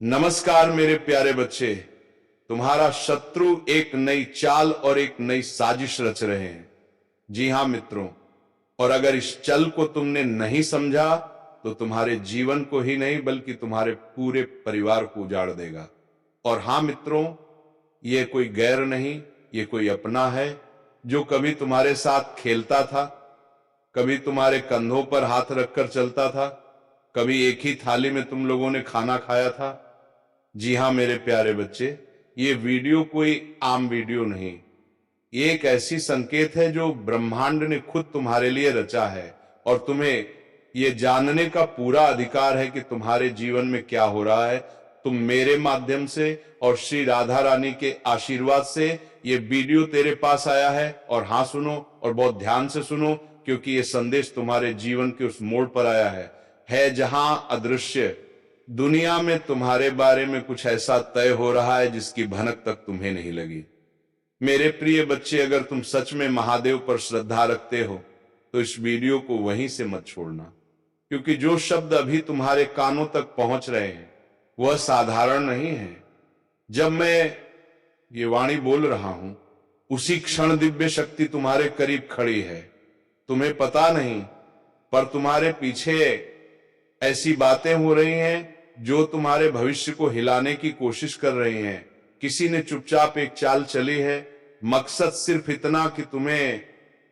नमस्कार मेरे प्यारे बच्चे। तुम्हारा शत्रु एक नई चाल और एक नई साजिश रच रहे हैं। जी हां मित्रों, और अगर इस चल को तुमने नहीं समझा तो तुम्हारे जीवन को ही नहीं बल्कि तुम्हारे पूरे परिवार को उजाड़ देगा। और हां मित्रों, ये कोई गैर नहीं, ये कोई अपना है जो कभी तुम्हारे साथ खेलता था, कभी तुम्हारे कंधों पर हाथ रखकर चलता था, कभी एक ही थाली में तुम लोगों ने खाना खाया था। जी हां मेरे प्यारे बच्चे, ये वीडियो कोई आम वीडियो नहीं, ये एक ऐसी संकेत है जो ब्रह्मांड ने खुद तुम्हारे लिए रचा है। और तुम्हें ये जानने का पूरा अधिकार है कि तुम्हारे जीवन में क्या हो रहा है। तुम मेरे माध्यम से और श्री राधा रानी के आशीर्वाद से ये वीडियो तेरे पास आया है। और हां सुनो, और बहुत ध्यान से सुनो, क्योंकि ये संदेश तुम्हारे जीवन के उस मोड़ पर आया है जहां अदृश्य दुनिया में तुम्हारे बारे में कुछ ऐसा तय हो रहा है जिसकी भनक तक तुम्हें नहीं लगी। मेरे प्रिय बच्चे, अगर तुम सच में महादेव पर श्रद्धा रखते हो तो इस वीडियो को वहीं से मत छोड़ना, क्योंकि जो शब्द अभी तुम्हारे कानों तक पहुंच रहे हैं वह साधारण नहीं है। जब मैं ये वाणी बोल रहा हूं उसी क्षण दिव्य शक्ति तुम्हारे करीब खड़ी है। तुम्हें पता नहीं, पर तुम्हारे पीछे ऐसी बातें हो रही हैं जो तुम्हारे भविष्य को हिलाने की कोशिश कर रही हैं। किसी ने चुपचाप एक चाल चली है, मकसद सिर्फ इतना कि तुम्हें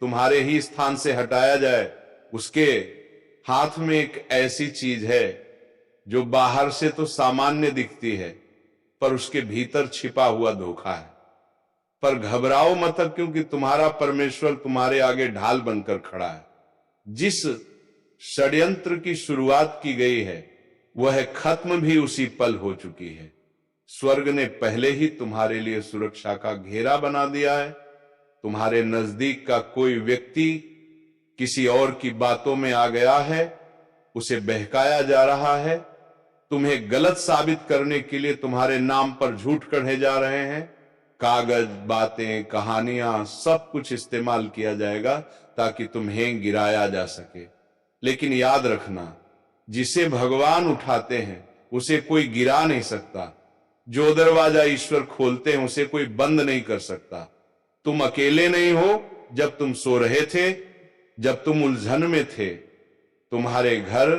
तुम्हारे ही स्थान से हटाया जाए। उसके हाथ में एक ऐसी चीज है जो बाहर से तो सामान्य दिखती है, पर उसके भीतर छिपा हुआ धोखा है। पर घबराओ मत, क्योंकि तुम्हारा परमेश्वर तुम्हारे आगे ढाल बनकर खड़ा है। जिस षड्यंत्र की शुरुआत की गई है वह खत्म भी उसी पल हो चुकी है। स्वर्ग ने पहले ही तुम्हारे लिए सुरक्षा का घेरा बना दिया है। तुम्हारे नजदीक का कोई व्यक्ति किसी और की बातों में आ गया है, उसे बहकाया जा रहा है। तुम्हें गलत साबित करने के लिए तुम्हारे नाम पर झूठ कढ़े जा रहे हैं। कागज, बातें, कहानियां, सब कुछ इस्तेमाल किया जाएगा ताकि तुम्हें गिराया जा सके। लेकिन याद रखना, जिसे भगवान उठाते हैं उसे कोई गिरा नहीं सकता। जो दरवाजा ईश्वर खोलते हैं उसे कोई बंद नहीं कर सकता। तुम अकेले नहीं हो। जब तुम सो रहे थे, जब तुम उलझन में थे, तुम्हारे घर,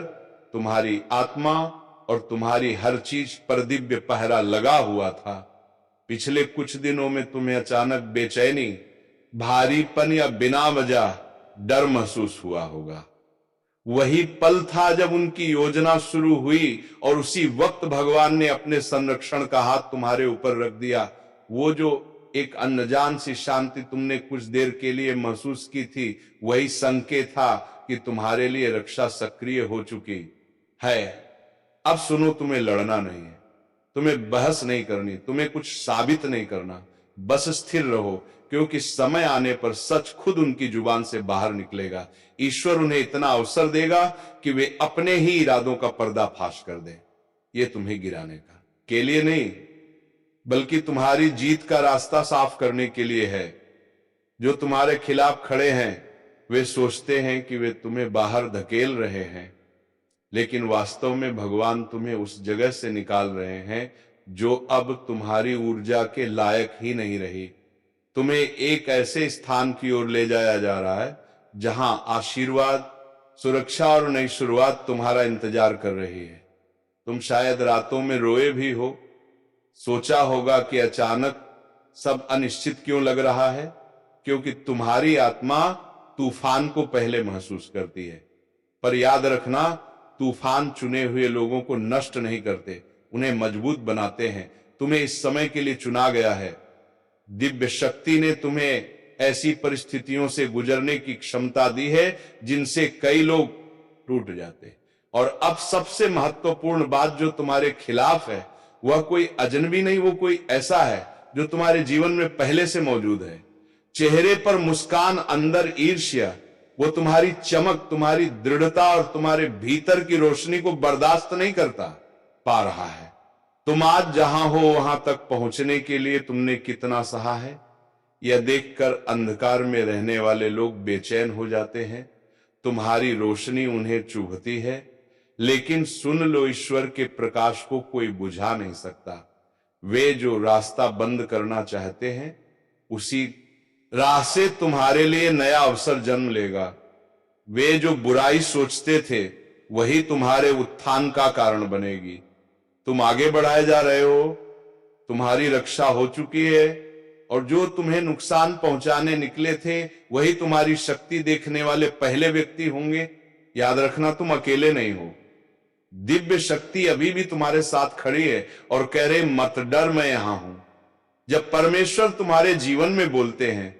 तुम्हारी आत्मा और तुम्हारी हर चीज पर दिव्य पहरा लगा हुआ था। पिछले कुछ दिनों में तुम्हें अचानक बेचैनी, भारीपन या बिना वजह डर महसूस हुआ होगा। वही पल था जब उनकी योजना शुरू हुई और उसी वक्त भगवान ने अपने संरक्षण का हाथ तुम्हारे ऊपर रख दिया। वो जो एक अनजान सी शांति तुमने कुछ देर के लिए महसूस की थी, वही संकेत था कि तुम्हारे लिए रक्षा सक्रिय हो चुकी है। अब सुनो, तुम्हें लड़ना नहीं है, तुम्हें बहस नहीं करनी, तुम्हें कुछ साबित नहीं करना। बस स्थिर रहो, क्योंकि समय आने पर सच खुद उनकी जुबान से बाहर निकलेगा। ईश्वर उन्हें इतना अवसर देगा कि वे अपने ही इरादों का पर्दाफाश कर दें। ये तुम्हें गिराने का के लिए नहीं, बल्कि तुम्हारी जीत का रास्ता साफ करने के लिए है। जो तुम्हारे खिलाफ खड़े हैं वे सोचते हैं कि वे तुम्हें बाहर धकेल रहे हैं, लेकिन वास्तव में भगवान तुम्हें उस जगह से निकाल रहे हैं जो अब तुम्हारी ऊर्जा के लायक ही नहीं रही। तुम्हें एक ऐसे स्थान की ओर ले जाया जा रहा है जहां आशीर्वाद, सुरक्षा और नई शुरुआत तुम्हारा इंतजार कर रही है। तुम शायद रातों में रोए भी हो, सोचा होगा कि अचानक सब अनिश्चित क्यों लग रहा है, क्योंकि तुम्हारी आत्मा तूफान को पहले महसूस करती है। पर याद रखना, तूफान चुने हुए लोगों को नष्ट नहीं करते, उन्हें मजबूत बनाते हैं। तुम्हें इस समय के लिए चुना गया है। दिव्य शक्ति ने तुम्हें ऐसी परिस्थितियों से गुजरने की क्षमता दी है जिनसे कई लोग टूट जाते। और अब सबसे महत्वपूर्ण बात जो तुम्हारे खिलाफ है वह कोई अजनबी नहीं, वो कोई ऐसा है जो तुम्हारे जीवन में पहले से मौजूद है। चेहरे पर मुस्कान, अंदर ईर्ष्या, वो तुम्हारी चमक, तुम्हारी दृढ़ता और तुम्हारे भीतर की रोशनी को बर्दाश्त नहीं करता पा रहा है। तुम आज जहां हो वहां तक पहुंचने के लिए तुमने कितना सहा है, यह देखकर अंधकार में रहने वाले लोग बेचैन हो जाते हैं। तुम्हारी रोशनी उन्हें चुभती है, लेकिन सुन लो, ईश्वर के प्रकाश को कोई बुझा नहीं सकता। वे जो रास्ता बंद करना चाहते हैं, उसी राह से तुम्हारे लिए नया अवसर जन्म लेगा। वे जो बुराई सोचते थे, वही तुम्हारे उत्थान का कारण बनेगी। तुम आगे बढ़ाए जा रहे हो, तुम्हारी रक्षा हो चुकी है, और जो तुम्हें नुकसान पहुंचाने निकले थे, वही तुम्हारी शक्ति देखने वाले पहले व्यक्ति होंगे। याद रखना, तुम अकेले नहीं हो। दिव्य शक्ति अभी भी तुम्हारे साथ खड़ी है और कह रहे मत डर, मैं यहां हूं। जब परमेश्वर तुम्हारे जीवन में बोलते हैं,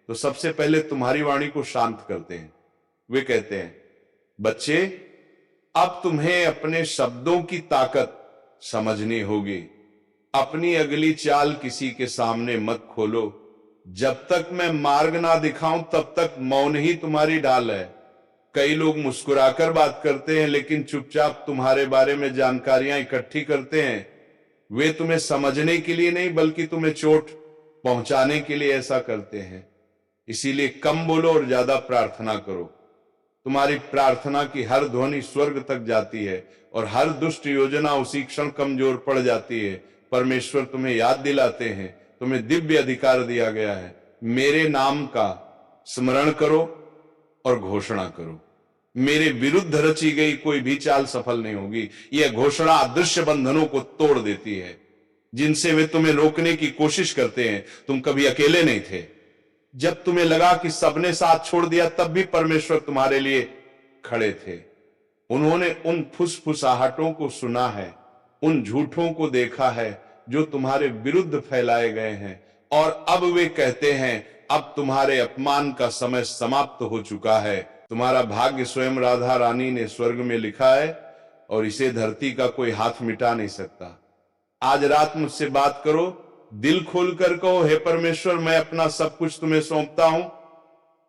तो सबसे पहले तुम्हारी वाणी को शांत करते हैं। वे कहते हैं, बच्चे, अब तुम्हें अपने शब्दों की ताकत समझनी होगी। अपनी अगली चाल किसी के सामने मत खोलो। जब तक मैं मार्ग ना दिखाऊं, तब तक मौन ही तुम्हारी ढाल है। कई लोग मुस्कुराकर बात करते हैं, लेकिन चुपचाप तुम्हारे बारे में जानकारियां इकट्ठी करते हैं। वे तुम्हें समझने के लिए नहीं, बल्कि तुम्हें चोट पहुंचाने के लिए ऐसा करते हैं। इसीलिए कम बोलो और ज्यादा प्रार्थना करो। तुम्हारी प्रार्थना की हर ध्वनि स्वर्ग तक जाती है और हर दुष्ट योजना उसी क्षण कमजोर पड़ जाती है। परमेश्वर तुम्हें याद दिलाते हैं, तुम्हें दिव्य अधिकार दिया गया है। मेरे नाम का स्मरण करो और घोषणा करो। मेरे विरुद्ध रची गई कोई भी चाल सफल नहीं होगी। यह घोषणा अदृश्य बंधनों को तोड़ देती है, जिनसे वे तुम्हें रोकने की कोशिश करते हैं। तुम कभी अकेले नहीं थे। जब तुम्हें लगा कि सबने साथ छोड़ दिया, तब भी परमेश्वर तुम्हारे लिए खड़े थे। उन्होंने उन फुसफुसाहटों को सुना है, उन झूठों को देखा है जो तुम्हारे विरुद्ध फैलाए गए हैं, और अब वे कहते हैं, अब तुम्हारे अपमान का समय समाप्त हो चुका है। तुम्हारा भाग्य स्वयं राधा रानी ने स्वर्ग में लिखा है, और इसे धरती का कोई हाथ मिटा नहीं सकता। आज रात मुझसे बात करो, दिल खोलकर कहो, हे परमेश्वर, मैं अपना सब कुछ तुम्हें सौंपता हूं।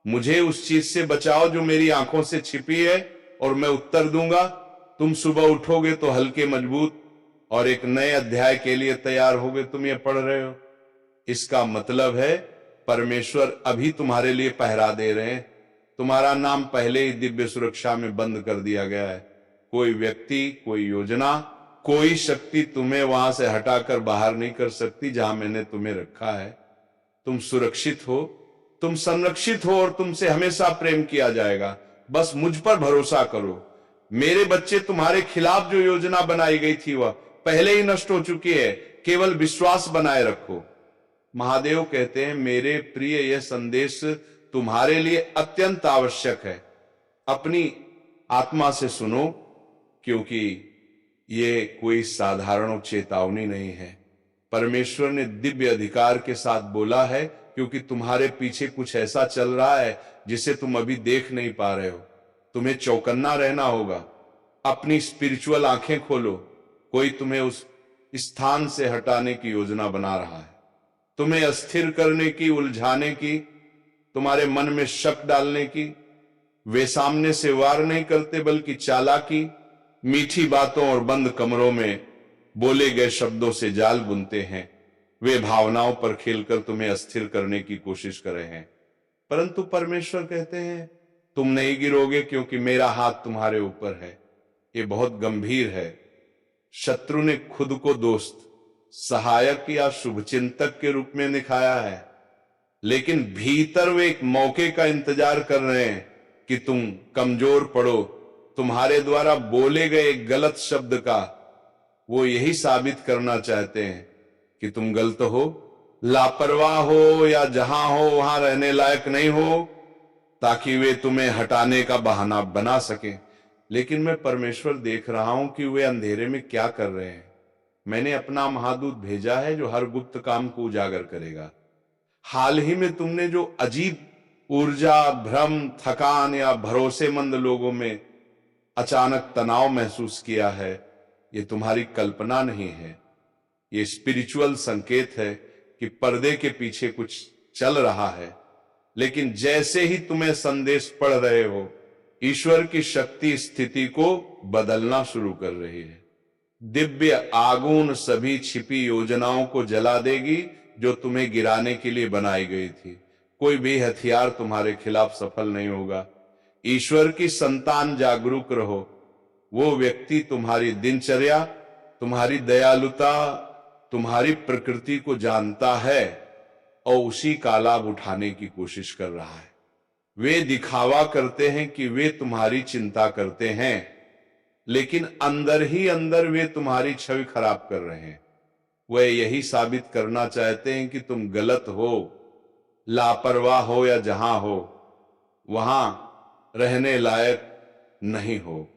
मुझे उस चीज से बचाओ जो मेरी आंखों से छिपी है, और मैं उत्तर दूंगा। तुम सुबह उठोगे तो हल्के, मजबूत और एक नए अध्याय के लिए तैयार होगे। तुम ये पढ़ रहे हो, इसका मतलब है परमेश्वर अभी तुम्हारे लिए पहरा दे रहे हैं। तुम्हारा नाम पहले ही दिव्य सुरक्षा में बंद कर दिया गया है। कोई व्यक्ति, कोई योजना, कोई शक्ति तुम्हें वहां से हटाकर बाहर नहीं कर सकती जहां मैंने तुम्हें रखा है। तुम सुरक्षित हो, तुम संरक्षित हो, और तुमसे हमेशा प्रेम किया जाएगा। बस मुझ पर भरोसा करो। मेरे बच्चे, तुम्हारे खिलाफ जो योजना बनाई गई थी, वह पहले ही नष्ट हो चुकी है। केवल विश्वास बनाए रखो। महादेव कहते हैं, मेरे प्रिय, यह संदेश तुम्हारे लिए अत्यंत आवश्यक है। अपनी आत्मा से सुनो, क्योंकि ये कोई साधारण चेतावनी नहीं है। परमेश्वर ने दिव्य अधिकार के साथ बोला है, क्योंकि तुम्हारे पीछे कुछ ऐसा चल रहा है जिसे तुम अभी देख नहीं पा रहे हो। तुम्हें चौकन्ना रहना होगा। अपनी स्पिरिचुअल आंखें खोलो। कोई तुम्हें उस स्थान से हटाने की योजना बना रहा है, तुम्हें अस्थिर करने की, उलझाने की, तुम्हारे मन में शक डालने की। वे सामने से वार नहीं करते, बल्कि चालाकी, मीठी बातों और बंद कमरों में बोले गए शब्दों से जाल बुनते हैं। वे भावनाओं पर खेलकर तुम्हें अस्थिर करने की कोशिश कर रहे हैं। परंतु परमेश्वर कहते हैं, तुम नहीं गिरोगे, क्योंकि मेरा हाथ तुम्हारे ऊपर है। ये बहुत गंभीर है। शत्रु ने खुद को दोस्त, सहायक या शुभचिंतक के रूप में दिखाया है, लेकिन भीतर वे एक मौके का इंतजार कर रहे हैं कि तुम कमजोर पड़ो। तुम्हारे द्वारा बोले गए गलत शब्द का वो यही साबित करना चाहते हैं कि तुम गलत हो, लापरवाह हो, या जहां हो वहां रहने लायक नहीं हो, ताकि वे तुम्हें हटाने का बहाना बना सके। लेकिन मैं परमेश्वर देख रहा हूं कि वे अंधेरे में क्या कर रहे हैं। मैंने अपना महादूत भेजा है जो हर गुप्त काम को उजागर करेगा। हाल ही में तुमने जो अजीब ऊर्जा, भ्रम, थकान या भरोसेमंद लोगों में अचानक तनाव महसूस किया है, ये तुम्हारी कल्पना नहीं है। ये स्पिरिचुअल संकेत है कि पर्दे के पीछे कुछ चल रहा है। लेकिन जैसे ही तुम्हें संदेश पढ़ रहे हो, ईश्वर की शक्ति स्थिति को बदलना शुरू कर रही है। दिव्य आगून सभी छिपी योजनाओं को जला देगी जो तुम्हें गिराने के लिए बनाई गई थी। कोई भी हथियार तुम्हारे खिलाफ सफल नहीं होगा। ईश्वर की संतान, जागरूक रहो। वो व्यक्ति तुम्हारी दिनचर्या, तुम्हारी दयालुता, तुम्हारी प्रकृति को जानता है और उसी का लाभ उठाने की कोशिश कर रहा है। वे दिखावा करते हैं कि वे तुम्हारी चिंता करते हैं, लेकिन अंदर ही अंदर वे तुम्हारी छवि खराब कर रहे हैं। वे यही साबित करना चाहते हैं कि तुम गलत हो, लापरवाह हो या जहां हो वहां रहने लायक नहीं हो,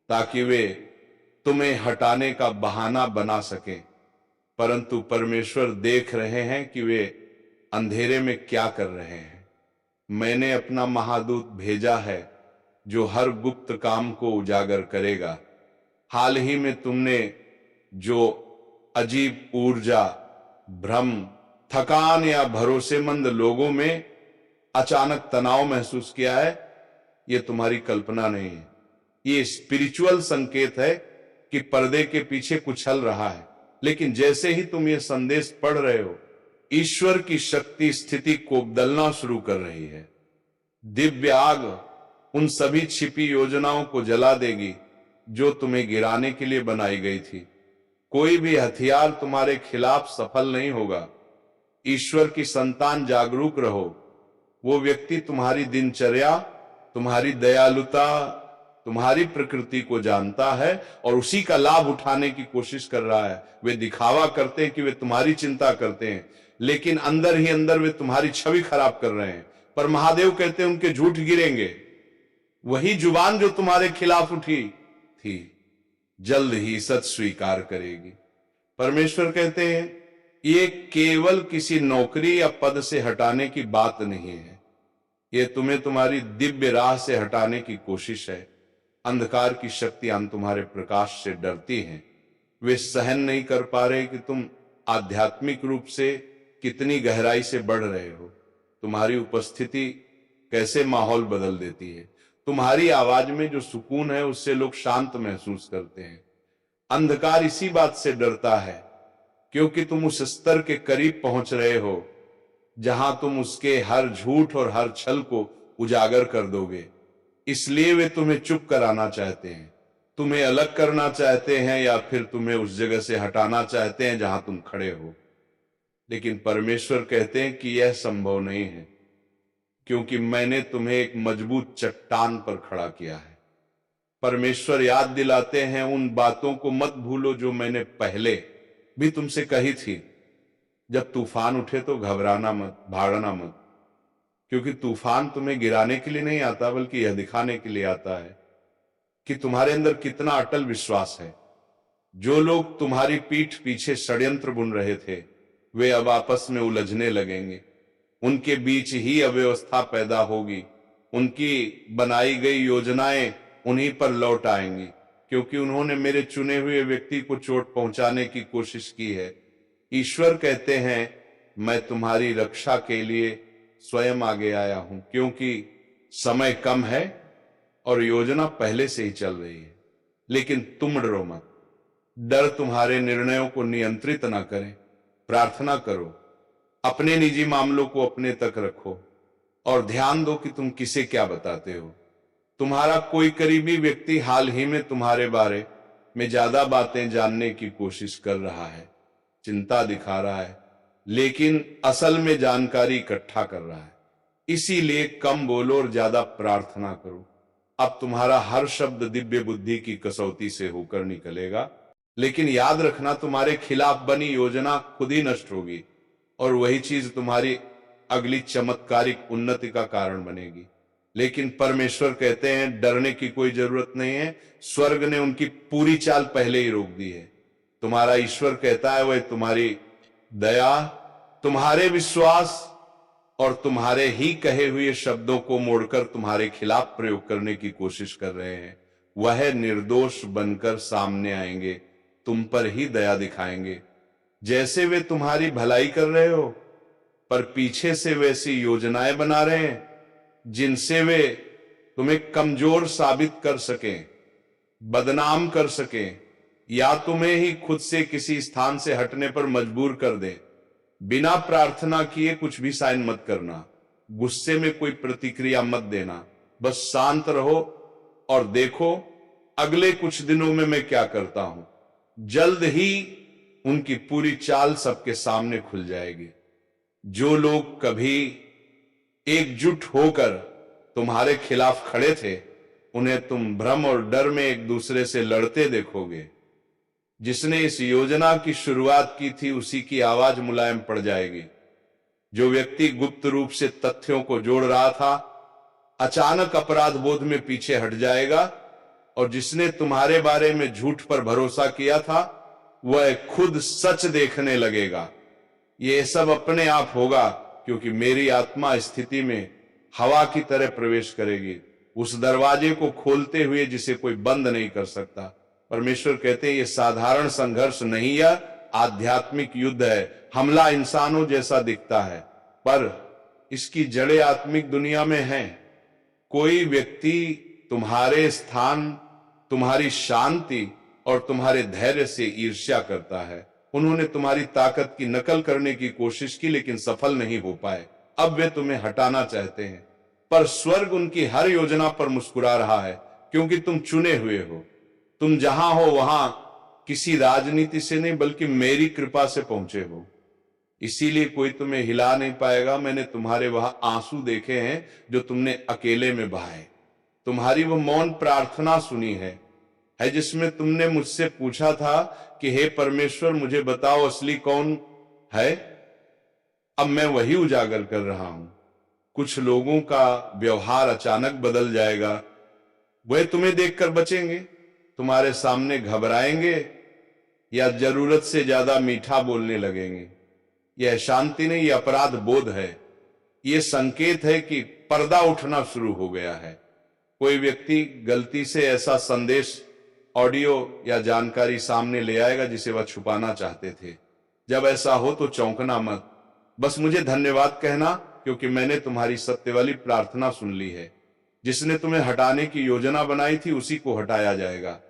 ताकि वे तुम्हें हटाने का बहाना बना सकें। परंतु परमेश्वर देख रहे हैं कि वे अंधेरे में क्या कर रहे हैं। मैंने अपना महादूत भेजा है जो हर गुप्त काम को उजागर करेगा। हाल ही में तुमने जो अजीब ऊर्जा, भ्रम, थकान या भरोसेमंद लोगों में अचानक तनाव महसूस किया है, यह तुम्हारी कल्पना नहीं है। ये स्पिरिचुअल संकेत है कि पर्दे के पीछे कुछ चल रहा है। लेकिन जैसे ही तुम ये संदेश पढ़ रहे हो, ईश्वर की शक्ति स्थिति को बदलना शुरू कर रही है। दिव्य आग उन सभी छिपी योजनाओं को जला देगी जो तुम्हें गिराने के लिए बनाई गई थी। कोई भी हथियार तुम्हारे खिलाफ सफल नहीं होगा। ईश्वर की संतान, जागरूक रहो। वो व्यक्ति तुम्हारी दिनचर्या, तुम्हारी दयालुता, तुम्हारी प्रकृति को जानता है और उसी का लाभ उठाने की कोशिश कर रहा है। वे दिखावा करते हैं कि वे तुम्हारी चिंता करते हैं, लेकिन अंदर ही अंदर वे तुम्हारी छवि खराब कर रहे हैं। पर महादेव कहते हैं उनके झूठ गिरेंगे। वही जुबान जो तुम्हारे खिलाफ उठी थी जल्द ही सच स्वीकार करेगी। परमेश्वर कहते हैं ये केवल किसी नौकरी या पद से हटाने की बात नहीं है, ये तुम्हें तुम्हारी दिव्य राह से हटाने की कोशिश है। अंधकार की शक्तियां तुम्हारे प्रकाश से डरती हैं। वे सहन नहीं कर पा रहे कि तुम आध्यात्मिक रूप से कितनी गहराई से बढ़ रहे हो। तुम्हारी उपस्थिति कैसे माहौल बदल देती है। तुम्हारी आवाज में जो सुकून है उससे लोग शांत महसूस करते हैं। अंधकार इसी बात से डरता है क्योंकि तुम उस स्तर के करीब पहुंच रहे हो जहां तुम उसके हर झूठ और हर छल को उजागर कर दोगे। इसलिए वे तुम्हें चुप कराना चाहते हैं, तुम्हें अलग करना चाहते हैं या फिर तुम्हें उस जगह से हटाना चाहते हैं जहां तुम खड़े हो। लेकिन परमेश्वर कहते हैं कि यह संभव नहीं है, क्योंकि मैंने तुम्हें एक मजबूत चट्टान पर खड़ा किया है। परमेश्वर याद दिलाते हैं उन बातों को मत भूलो जो मैंने पहले भी तुमसे कही थी। जब तूफान उठे तो घबराना मत, भागना मत, क्योंकि तूफान तुम्हें गिराने के लिए नहीं आता बल्कि यह दिखाने के लिए आता है कि तुम्हारे अंदर कितना अटल विश्वास है। जो लोग तुम्हारी पीठ पीछे षड्यंत्र बुन रहे थे वे अब आपस में उलझने लगेंगे। उनके बीच ही अव्यवस्था पैदा होगी। उनकी बनाई गई योजनाएं उन्हीं पर लौट आएंगी, क्योंकि उन्होंने मेरे चुने हुए व्यक्ति को चोट पहुंचाने की कोशिश की है। ईश्वर कहते हैं मैं तुम्हारी रक्षा के लिए स्वयं आगे आया हूं, क्योंकि समय कम है और योजना पहले से ही चल रही है। लेकिन तुम डरो मत। डर तुम्हारे निर्णयों को नियंत्रित ना करे। प्रार्थना करो, अपने निजी मामलों को अपने तक रखो और ध्यान दो कि तुम किसे क्या बताते हो। तुम्हारा कोई करीबी व्यक्ति हाल ही में तुम्हारे बारे में ज्यादा बातें जानने की कोशिश कर रहा है, चिंता दिखा रहा है, लेकिन असल में जानकारी इकट्ठा कर रहा है। इसीलिए कम बोलो और ज्यादा प्रार्थना करो। अब तुम्हारा हर शब्द दिव्य बुद्धि की कसौटी से होकर निकलेगा, लेकिन याद रखना तुम्हारे खिलाफ बनी योजना खुद ही नष्ट होगी और वही चीज तुम्हारी अगली चमत्कारिक उन्नति का कारण बनेगी। लेकिन परमेश्वर कहते हैं डरने की कोई जरूरत नहीं है, स्वर्ग ने उनकी पूरी चाल पहले ही रोक दी है। तुम्हारा ईश्वर कहता है वह तुम्हारी दया, तुम्हारे विश्वास और तुम्हारे ही कहे हुए शब्दों को मोड़कर तुम्हारे खिलाफ प्रयोग करने की कोशिश कर रहे हैं। वह निर्दोष बनकर सामने आएंगे, तुम पर ही दया दिखाएंगे। जैसे वे तुम्हारी भलाई कर रहे हो, पर पीछे से वैसी योजनाएं बना रहे हैं जिनसे वे तुम्हें कमजोर साबित कर सकें, बदनाम कर सकें या तुम्हें ही खुद से किसी स्थान से हटने पर मजबूर कर दें। बिना प्रार्थना किए कुछ भी साइन मत करना, गुस्से में कोई प्रतिक्रिया मत देना, बस शांत रहो और देखो अगले कुछ दिनों में मैं क्या करता हूं। जल्द ही उनकी पूरी चाल सबके सामने खुल जाएगी। जो लोग कभी एकजुट होकर तुम्हारे खिलाफ खड़े थे, उन्हें तुम भ्रम और डर में एक दूसरे से लड़ते देखोगे। जिसने इस योजना की शुरुआत की थी, उसी की आवाज मुलायम पड़ जाएगी। जो व्यक्ति गुप्त रूप से तथ्यों को जोड़ रहा था, अचानक अपराध बोध में पीछे हट जाएगा, और जिसने तुम्हारे बारे में झूठ पर भरोसा किया था, वह खुद सच देखने लगेगा। यह सब अपने आप होगा, क्योंकि मेरी आत्मा स्थिति में हवा की तरह प्रवेश करेगी, उस दरवाजे को खोलते हुए जिसे कोई बंद नहीं कर सकता। परमेश्वर कहते हैं, यह साधारण संघर्ष नहीं, यह आध्यात्मिक युद्ध है। हमला इंसानों जैसा दिखता है, पर इसकी जड़ें आत्मिक दुनिया में हैं। कोई व्यक्ति तुम्हारे स्थान, तुम्हारी शांति और तुम्हारे धैर्य से ईर्ष्या करता है। उन्होंने तुम्हारी ताकत की नकल करने की कोशिश की, लेकिन सफल नहीं हो पाए। अब वे तुम्हें हटाना चाहते हैं, पर स्वर्ग उनकी हर योजना पर मुस्कुरा रहा है, क्योंकि तुम चुने हुए हो। तुम जहां हो वहां किसी राजनीति से नहीं, बल्कि मेरी कृपा से पहुंचे हो। इसीलिए कोई तुम्हें हिला नहीं पाएगा। मैंने तुम्हारे वहां आंसू देखे हैं जो तुमने अकेले में बहाए। तुम्हारी वो मौन प्रार्थना सुनी है जिसमें तुमने मुझसे पूछा था कि हे परमेश्वर, मुझे बताओ असली कौन है। अब मैं वही उजागर कर रहा हूं। कुछ लोगों का व्यवहार अचानक बदल जाएगा। वे तुम्हें देखकर बचेंगे, तुम्हारे सामने घबराएंगे या जरूरत से ज्यादा मीठा बोलने लगेंगे। यह शांति नहीं, यह अपराध बोध है। यह संकेत है कि पर्दा उठना शुरू हो गया है। कोई व्यक्ति गलती से ऐसा संदेश, ऑडियो या जानकारी सामने ले आएगा जिसे वह छुपाना चाहते थे। जब ऐसा हो तो चौंकना मत, बस मुझे धन्यवाद कहना, क्योंकि मैंने तुम्हारी सत्य वाली प्रार्थना सुन ली है। जिसने तुम्हें हटाने की योजना बनाई थी, उसी को हटाया जाएगा।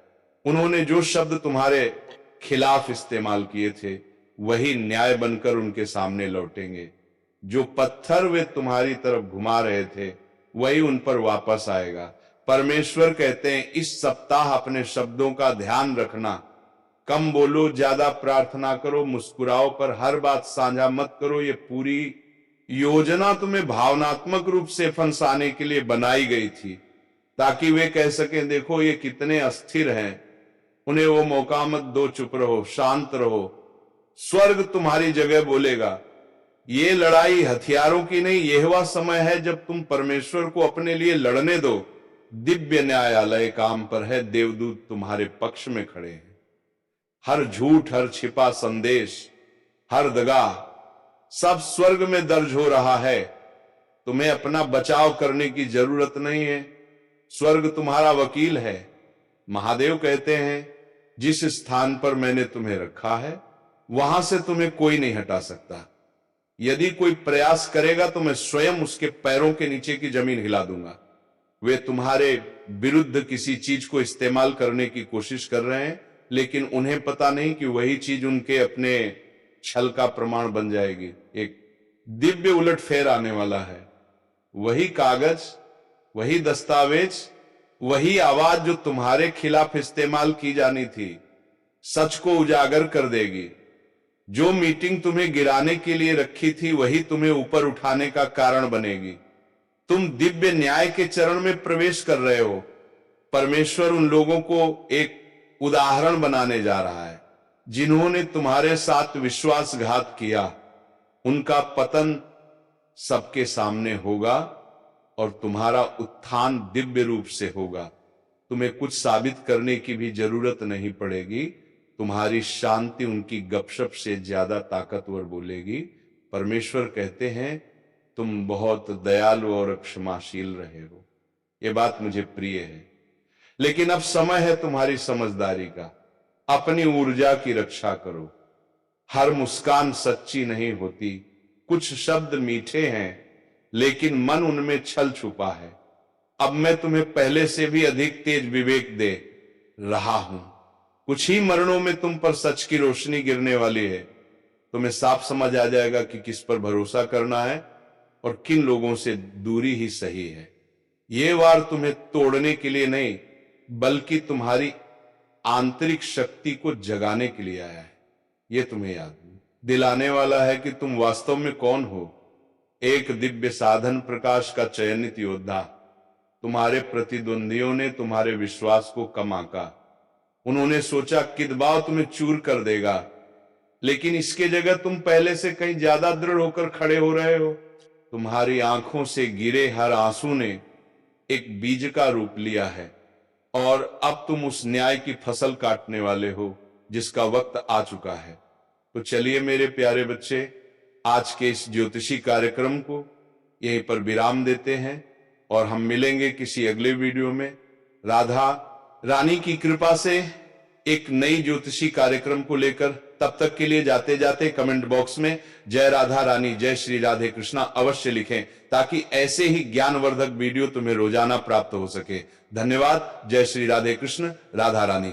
उन्होंने जो शब्द तुम्हारे खिलाफ इस्तेमाल किए थे, वही न्याय बनकर उनके सामने लौटेंगे। जो पत्थर वे तुम्हारी तरफ घुमा रहे थे, वही उन पर वापस आएगा। परमेश्वर कहते हैं, इस सप्ताह अपने शब्दों का ध्यान रखना। कम बोलो, ज्यादा प्रार्थना करो, मुस्कुराओ, पर हर बात साझा मत करो। ये पूरी योजना तुम्हें भावनात्मक रूप से फंसाने के लिए बनाई गई थी, ताकि वे कह सकें, देखो ये कितने अस्थिर हैं, उन्हें वो मौका मत दो, चुप रहो, शांत रहो। स्वर्ग तुम्हारी जगह बोलेगा, ये लड़ाई हथियारों की नहीं, यह वह समय है जब तुम परमेश्वर को अपने लिए लड़ने दो। दिव्य न्यायालय काम पर है, देवदूत तुम्हारे पक्ष में खड़े हैं। हर झूठ, हर छिपा संदेश, हर दगा, सब स्वर्ग में दर्ज हो रहा है। तुम्हें अपना बचाव करने की जरूरत नहीं है, स्वर्ग तुम्हारा वकील है। महादेव कहते हैं, जिस स्थान पर मैंने तुम्हें रखा है, वहां से तुम्हें कोई नहीं हटा सकता। यदि कोई प्रयास करेगा तो मैं स्वयं उसके पैरों के नीचे की जमीन हिला दूंगा। वे तुम्हारे विरुद्ध किसी चीज को इस्तेमाल करने की कोशिश कर रहे हैं, लेकिन उन्हें पता नहीं कि वही चीज उनके अपने छल का प्रमाण बन जाएगी। एक दिव्य उलटफेर आने वाला है। वही कागज, वही दस्तावेज, वही आवाज जो तुम्हारे खिलाफ इस्तेमाल की जानी थी, सच को उजागर कर देगी। जो मीटिंग तुम्हें गिराने के लिए रखी थी, वही तुम्हें ऊपर उठाने का कारण बनेगी। तुम दिव्य न्याय के चरण में प्रवेश कर रहे हो। परमेश्वर उन लोगों को एक उदाहरण बनाने जा रहा है जिन्होंने तुम्हारे साथ विश्वासघात किया। उनका पतन सबके सामने होगा और तुम्हारा उत्थान दिव्य रूप से होगा। तुम्हें कुछ साबित करने की भी जरूरत नहीं पड़ेगी। तुम्हारी शांति उनकी गपशप से ज्यादा ताकतवर बोलेगी। परमेश्वर कहते हैं, तुम बहुत दयालु और क्षमाशील रहे हो। यह बात मुझे प्रिय है। लेकिन अब समय है तुम्हारी समझदारी का। अपनी ऊर्जा की रक्षा करो। हर मुस्कान सच्ची नहीं होती। कुछ शब्द मीठे हैं, लेकिन मन उनमें छल छुपा है। अब मैं तुम्हें पहले से भी अधिक तेज विवेक दे रहा हूं। कुछ ही मरणों में तुम पर सच की रोशनी गिरने वाली है। तुम्हें साफ समझ आ जाएगा कि किस पर भरोसा करना है और किन लोगों से दूरी ही सही है। ये वार तुम्हें तोड़ने के लिए नहीं, बल्कि तुम्हारी आंतरिक शक्ति को जगाने के लिए आया है। यह तुम्हें याद दिलाने वाला है कि तुम वास्तव में कौन हो। एक दिव्य साधन प्रकाश का चयनित योद्धा। तुम्हारे प्रतिद्वंदियों ने तुम्हारे विश्वास को कम आंका। उन्होंने सोचा किदबाव तुम्हें चूर कर देगा, लेकिन इसके जगह तुम पहले से कहीं ज्यादा दृढ़ होकर खड़े हो रहे हो। तुम्हारी आंखों से गिरे हर आंसू ने एक बीज का रूप लिया है और अब तुम उस न्याय की फसल काटने वाले हो जिसका वक्त आ चुका है। तो चलिए मेरे प्यारे बच्चे, आज के इस ज्योतिषी कार्यक्रम को यहीं पर विराम देते हैं और हम मिलेंगे किसी अगले वीडियो में। राधा रानी की कृपा से एक नई ज्योतिषी कार्यक्रम को लेकर। तब तक के लिए जाते जाते कमेंट बॉक्स में जय राधा रानी, जय श्री राधे कृष्णा अवश्य लिखें, ताकि ऐसे ही ज्ञानवर्धक वीडियो तुम्हें रोजाना प्राप्त हो सके। धन्यवाद। जय श्री राधे कृष्ण, राधा रानी।